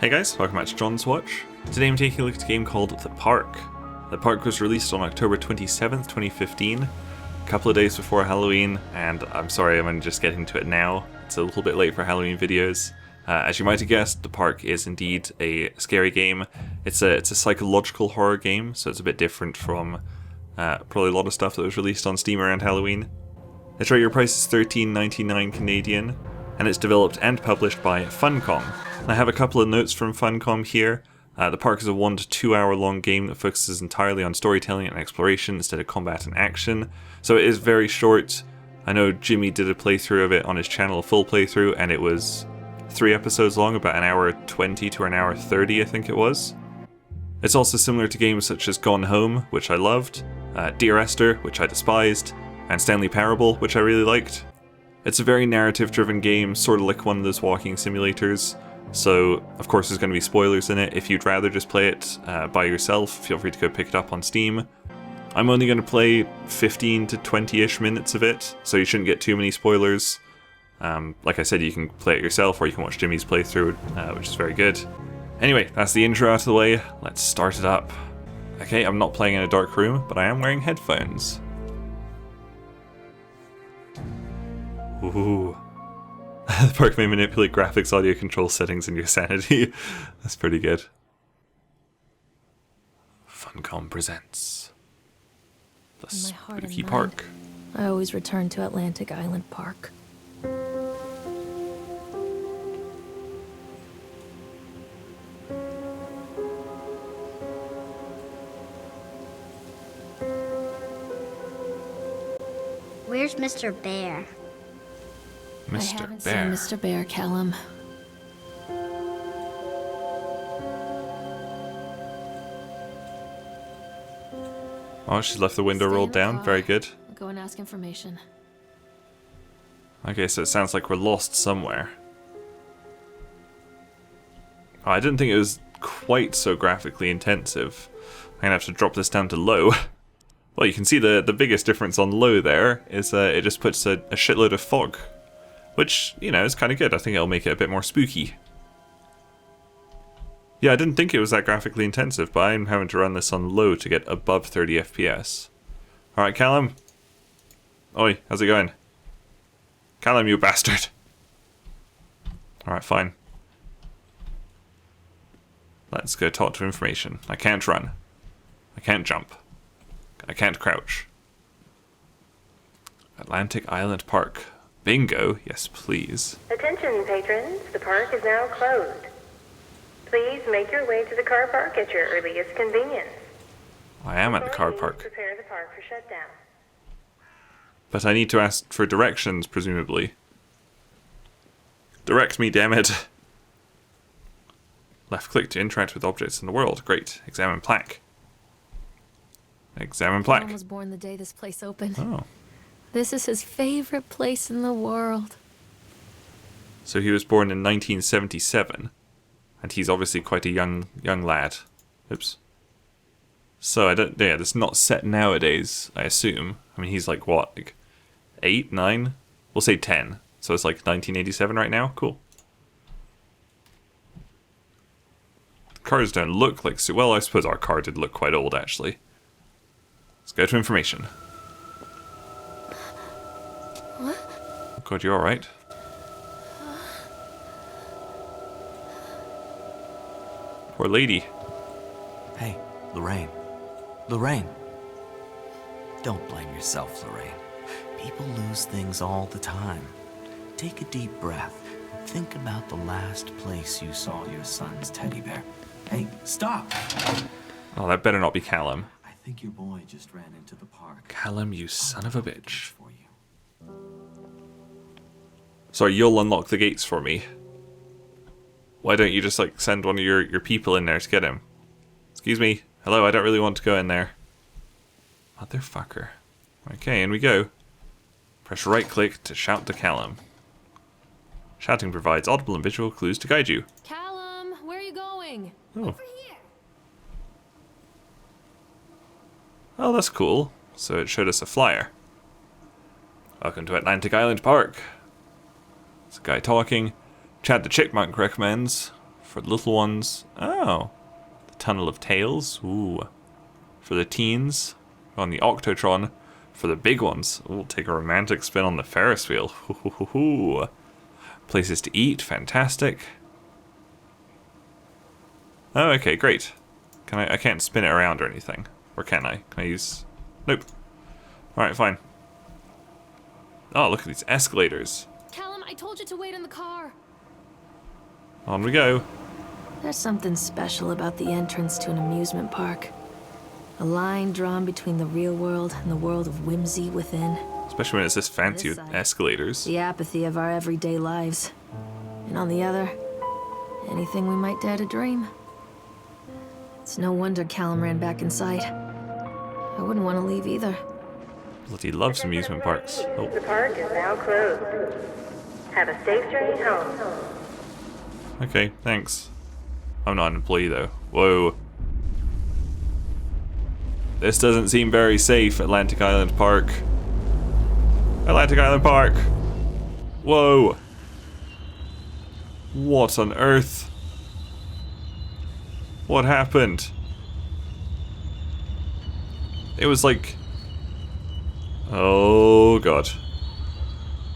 Hey guys, welcome back to Jon's Watch. Today I'm taking a look at a game called The Park. The Park was released on October 27th, 2015, a couple of days before Halloween, and I'm sorry I'm just getting to it now. It's a little bit late for Halloween videos. As you might have guessed, The Park is indeed a scary game. It's a psychological horror game, so it's a bit different from probably a lot of stuff that was released on Steam around Halloween. Its regular price is $13.99 Canadian, and it's developed and published by Funcom. I have a couple of notes from Funcom here. The Park is a 1 to 2 hour long game that focuses entirely on storytelling and exploration instead of combat and action. So it is very short. I know Jimmy did a playthrough of it on his channel, a full playthrough, and it was 3 episodes long, about an hour 20 to an hour 30 I think it was. It's also similar to games such as Gone Home, which I loved, Dear Esther, which I despised, and Stanley Parable, which I really liked. It's a very narrative driven game, sort of like one of those walking simulators. So, of course there's going to be spoilers in it. If you'd rather just play it by yourself, feel free to go pick it up on Steam. I'm only going to play 15 to 20-ish minutes of it, so you shouldn't get too many spoilers. Like I said, you can play it yourself, or you can watch Jimmy's playthrough, which is very good. Anyway, that's the intro out of the way. Let's start it up. Okay, I'm not playing in a dark room, but I am wearing headphones. Ooh. The Park may manipulate graphics, audio control settings, and your sanity. That's pretty good. Funcom presents The Spooky Park. I always return to Atlantic Island Park. Where's Mr. Bear? I haven't seen Mr. Bear, Callum. Oh, she's left the window rolled down. Very good. I'll go and ask information. Okay, so it sounds like we're lost somewhere. Oh, I didn't think it was quite so graphically intensive. I'm gonna have to drop this down to low. Well, you can see the biggest difference on low there is it just puts a shitload of fog. Which, you know, is kind of good. I think it'll make it a bit more spooky. Yeah, I didn't think it was that graphically intensive, but I'm having to run this on low to get above 30 FPS. Alright, Callum. Oi, how's it going? Callum, you bastard. Alright, fine. Let's go talk to information. I can't run. I can't jump. I can't crouch. Atlantic Island Park. Bingo, yes please. Attention patrons, the park is now closed. Please make your way to the car park at your earliest convenience. I am at the car park. Prepare the park for shutdown. But I need to ask for directions, presumably. Direct me, damn it. Left click to interact with objects in the world. Great. Examine plaque. Examine plaque. Mom was born the day this place opened. Oh. This is his favorite place in the world. So he was born in 1977, and he's obviously quite a young lad. Oops. So it's not set nowadays, I assume. I mean, he's like what, like 8, 9? We'll say 10. So it's like 1987 right now. Cool. Cars don't look like well, I suppose our car did look quite old actually. Let's go to information. What? God, you alright? Poor lady. Hey, Lorraine. Lorraine. Don't blame yourself, Lorraine. People lose things all the time. Take a deep breath and think about the last place you saw your son's teddy bear. Hey, stop! Oh, that better not be Callum. I think your boy just ran into the park. Callum, you son of a bitch. For you. Sorry, you'll unlock the gates for me. Why don't you just, like, send one of your people in there to get him? Excuse me. Hello, I don't really want to go in there. Motherfucker. Okay, in we go. Press right-click to shout to Callum. Shouting provides audible and visual clues to guide you. Callum, where are you going? Oh. Over here. Oh, that's cool. So it showed us a flyer. Welcome to Atlantic Island Park. It's a guy talking. Chad the Chickmunk recommends For the little ones. Oh. The Tunnel of Tales. Ooh. For the teens. On the Octotron. For the big ones. We'll take a romantic spin on the Ferris wheel. Hoo. Places to eat. Fantastic. Oh, okay, great. I can't spin it around or anything. Or can I? Can I use... Nope. Alright, fine. Oh, look at these escalators. Callum, I told you to wait in the car. On we go. There's something special about the entrance to an amusement park. A line drawn between the real world and the world of whimsy within. Especially when it's this fancy with escalators. The apathy of our everyday lives. And on the other, anything we might dare to dream. It's no wonder Callum ran back inside. I wouldn't want to leave either. Bloody loves amusement parks. Oh. The park is now closed. Have a safe journey home. Okay, thanks. I'm not an employee though. Whoa. This doesn't seem very safe, Atlantic Island Park. Atlantic Island Park! Whoa! What on earth? What happened? It was like... Oh god.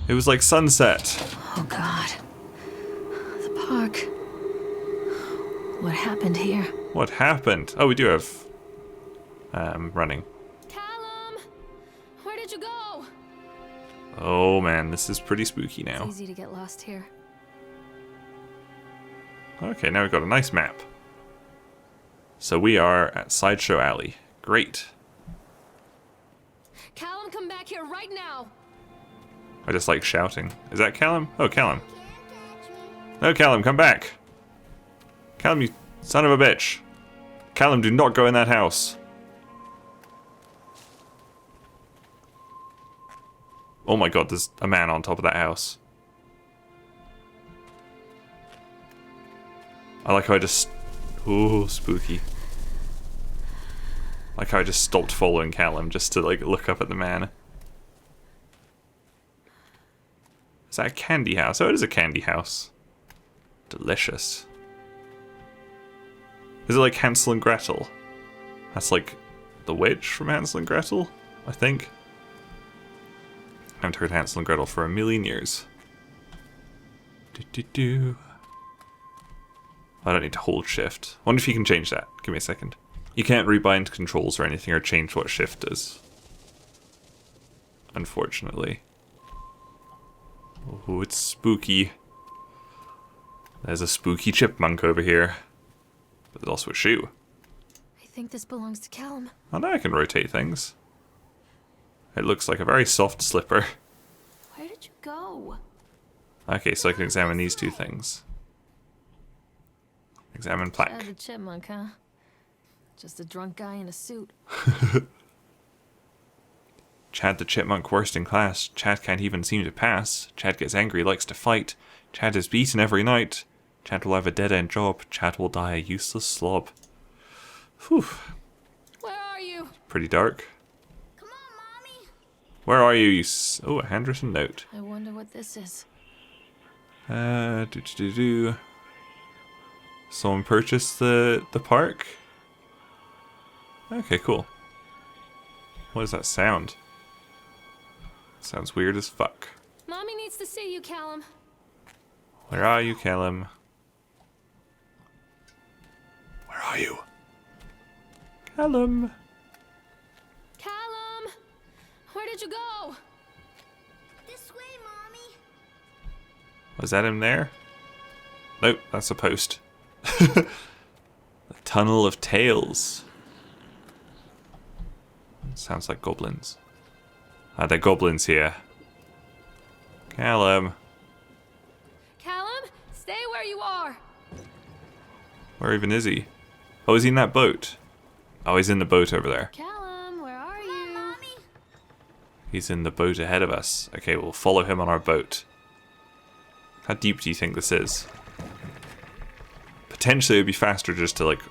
It was like sunset. Oh god. The park. What happened here? What happened? Oh, we do have... running. Callum! Where did you go? Oh man, this is pretty spooky now. It's easy to get lost here. Okay, now we've got a nice map. So we are at Sideshow Alley. Great. Callum, come back here right now! I just like shouting. Is that Callum? Oh, Callum. No, Callum, come back. Callum, you son of a bitch. Callum, do not go in that house. Oh my god, there's a man on top of that house. I like how I just... Ooh, spooky. Like how I just stopped following Callum just to like look up at the man. Is that a candy house? Oh, it is a candy house. Delicious. Is it like Hansel and Gretel? That's like the witch from Hansel and Gretel, I think. I haven't heard Hansel and Gretel for a million years. I don't need to hold shift. I wonder if you can change that. Give me a second. You can't rebind controls or anything or change what shift does. Unfortunately. Oh, it's spooky. There's a spooky chipmunk over here. But there's also a shoe. I think this belongs to Callum. Oh, now I can rotate things. It looks like a very soft slipper. Where did you go? Okay, so I can examine these two things. Examine plaque. The chipmunk, huh? Just a drunk guy in a suit. Chad the chipmunk worst in class. Chad can't even seem to pass. Chad gets angry, likes to fight. Chad is beaten every night. Chad will have a dead-end job. Chad will die a useless slob. Whew. Where are you? Pretty dark. Come on, Mommy. Where are you? Oh, a handwritten note. I wonder what this is. Someone purchased the park? Okay, cool. What is that sound? Sounds weird as fuck. Mommy needs to see you, Callum. Where are you, Callum? Where are you? Callum! Callum! Where did you go? This way, Mommy. Was that him there? Nope, that's a post. The Tunnel of Tales. Sounds like goblins. Ah, they're goblins here. Callum. Callum, stay where you are. Where even is he? Oh, is he in that boat? Oh, he's in the boat over there. Callum, where are you? Mommy. He's in the boat ahead of us. Okay, we'll follow him on our boat. How deep do you think this is? Potentially it would be faster just to, like,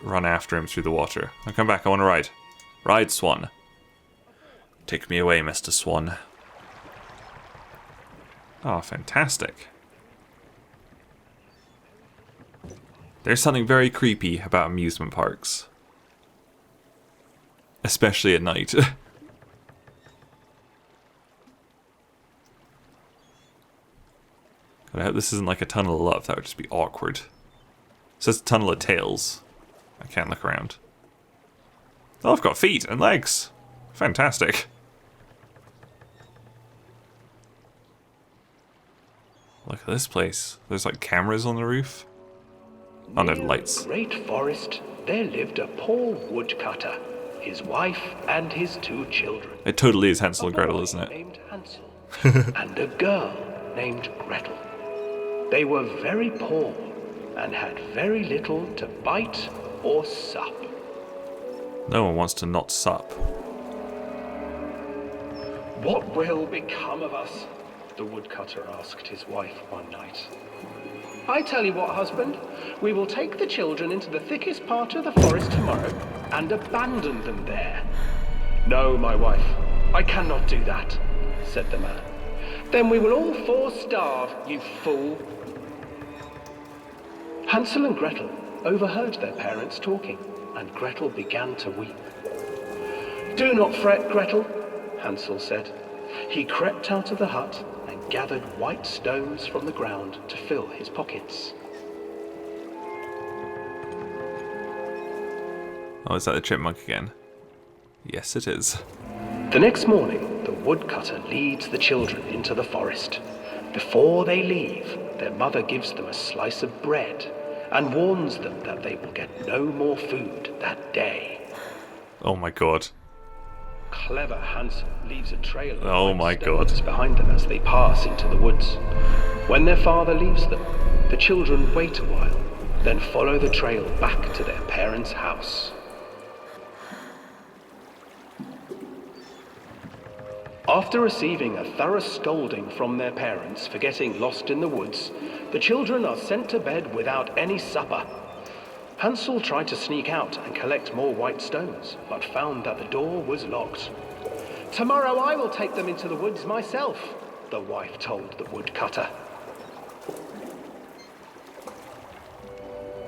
run after him through the water. I'll come back, I want to ride. Ride, Swan. Take me away, Mr. Swan. Oh, fantastic. There's something very creepy about amusement parks. Especially at night. God, I hope this isn't like a tunnel of love. That would just be awkward. It says tunnel of tales. I can't look around. Oh, I've got feet and legs. Fantastic. Look at this place. There's like cameras on the roof. Oh no, lights. Great forest, there lived a poor woodcutter, his wife and his 2 children. It totally is Hansel and A Gretel, boy isn't it? named Hansel and a girl named Gretel. They were very poor and had very little to bite or sup. No one wants to not sup. What will become of us? The woodcutter asked his wife one night. I tell you what, husband, we will take the children into the thickest part of the forest tomorrow and abandon them there. No, my wife, I cannot do that, said the man. Then we will all 4 starve, you fool. Hansel and Gretel overheard their parents talking, and Gretel began to weep. Do not fret, Gretel, Hansel said. He crept out of the hut and gathered white stones from the ground to fill his pockets. Oh, is that the chipmunk again? Yes, it is. The next morning, the woodcutter leads the children into the forest. Before they leave, their mother gives them a slice of bread and warns them that they will get no more food that day. Oh my god. Clever Hansel leaves a trail of Oh white my stones God. behind them as they pass into the woods. When their father leaves them, the children wait a while, then follow the trail back to their parents' house. After receiving a thorough scolding from their parents for getting lost in the woods, the children are sent to bed without any supper. Hansel tried to sneak out and collect more white stones, but found that the door was locked. Tomorrow I will take them into the woods myself, the wife told the woodcutter.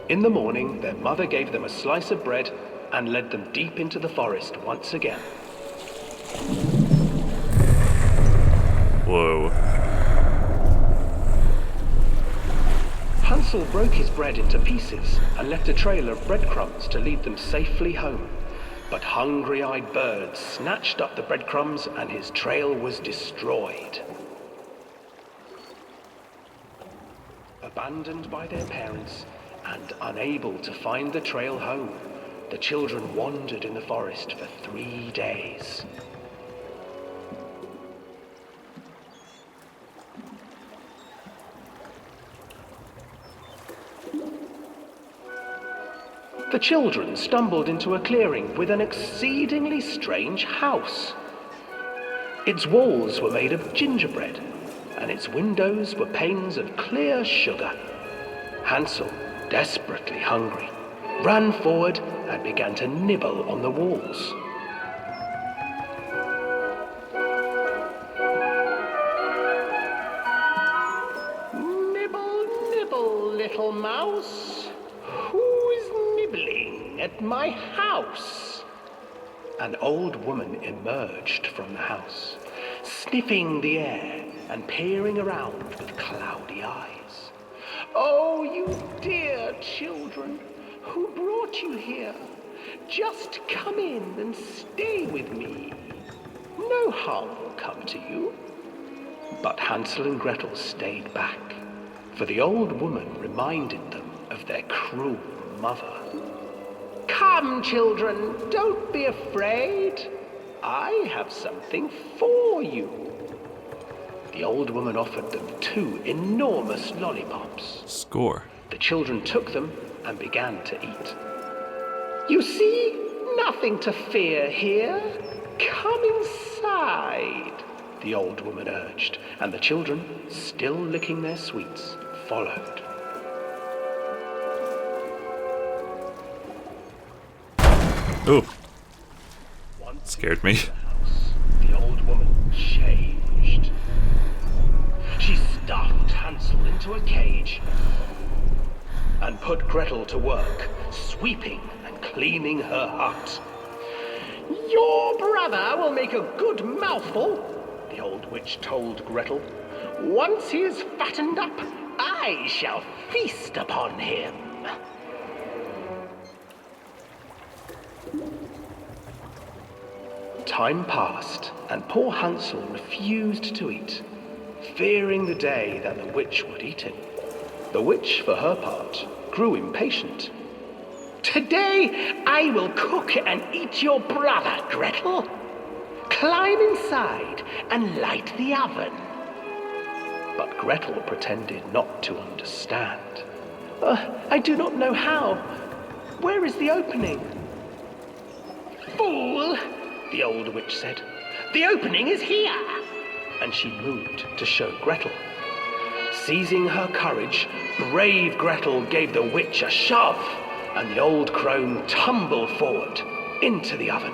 In the morning, their mother gave them a slice of bread and led them deep into the forest once again. Whoa. Hansel broke his bread into pieces and left a trail of breadcrumbs to lead them safely home. But hungry-eyed birds snatched up the breadcrumbs and his trail was destroyed. Abandoned by their parents and unable to find the trail home, the children wandered in the forest for 3 days. The children stumbled into a clearing with an exceedingly strange house. Its walls were made of gingerbread, and its windows were panes of clear sugar. Hansel, desperately hungry, ran forward and began to nibble on the walls. Nibble, nibble, little mouse. Who is nibbling at my house? An old woman emerged from the house, sniffing the air and peering around with cloudy eyes. Oh, you dear children, who brought you here? Just come in and stay with me. No harm will come to you. But Hansel and Gretel stayed back, for the old woman reminded them of their cruel mother. Come, children, don't be afraid. I have something for you. The old woman offered them 2 enormous lollipops. Score. The children took them and began to eat. You see, nothing to fear here. Come inside, the old woman urged, and the children, still licking their sweets, followed. Ooh. Scared me. The old woman changed. She stuffed Hansel into a cage and put Gretel to work, sweeping and cleaning her hut. "Your brother will make a good mouthful," the old witch told Gretel. "Once he is fattened up, I shall feast upon him." Time passed, and poor Hansel refused to eat, fearing the day that the witch would eat him. The witch, for her part, grew impatient. "Today I will cook and eat your brother, Gretel. Climb inside and light the oven." But Gretel pretended not to understand. I do not know how. Where is the opening?" "Fool," the old witch said. "The opening is here." And she moved to show Gretel. Seizing her courage, brave Gretel gave the witch a shove, and the old crone tumbled forward into the oven.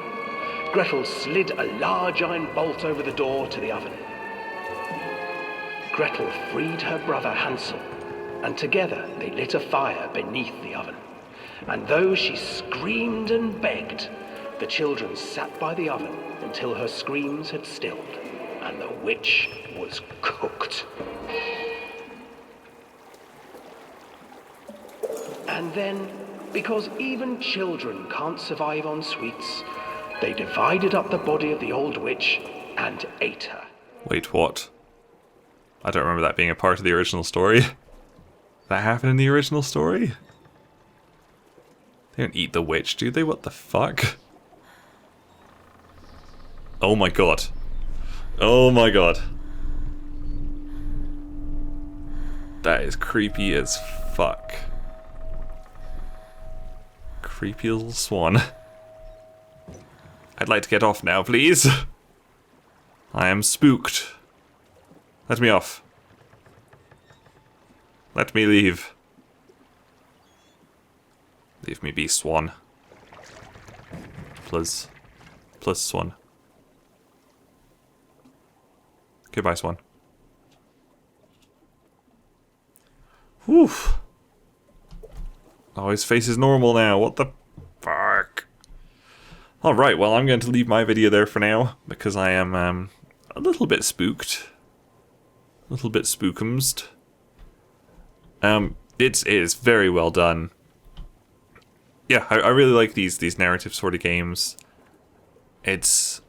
Gretel slid a large iron bolt over the door to the oven. Gretel freed her brother Hansel, and together they lit a fire beneath the oven. And though she screamed and begged, the children sat by the oven until her screams had stilled, and the witch was cooked. And then, because even children can't survive on sweets, they divided up the body of the old witch and ate her. Wait, what? I don't remember that being a part of the original story. That happened in the original story? They don't eat the witch, do they? What the fuck? Oh my god. Oh my god. That is creepy as fuck. Creepy little swan. I'd like to get off now, please. I am spooked. Let me off. Let me leave. Leave me be, swan. Please. Please, swan. Goodbye, swan. Whew. Oh, his face is normal now. What the fuck? Alright, well, I'm going to leave my video there for now, because I am a little bit spooked. A little bit spookumsed. It is very well done. Yeah, I really like these narrative sort of games. It's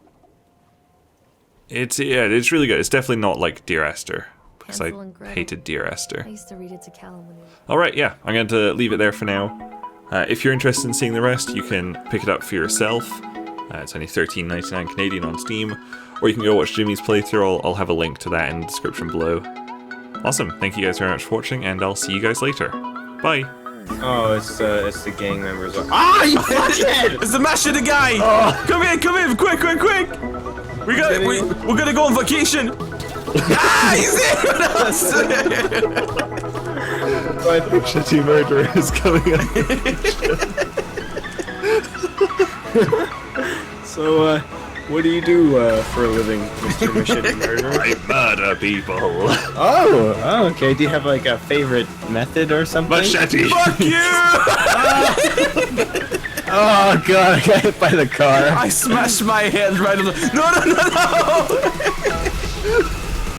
really good. It's definitely not like Dear Esther, because I hated Dear Esther. I used to read it to Callum when he was... Alright, yeah, I'm going to leave it there for now. If you're interested in seeing the rest, you can pick it up for yourself. It's only $13.99 Canadian on Steam, or you can go watch Jimmy's playthrough. I'll have a link to that in the description below. Awesome, thank you guys very much for watching, and I'll see you guys later. Bye! Oh, it's the gang members. Ah, you fuckhead! It's the master the guy! Oh. Come in, quick! We're gonna go on vacation! Ah, he's here with us! I think Shitty Murderer is coming up. So, what do you do for a living, Mr. Machete Murderer? I murder people! Oh, okay. Do you have like a favorite method or something? Machete! Fuck you! Oh god, I got hit by the car. I smashed my head right on the... No!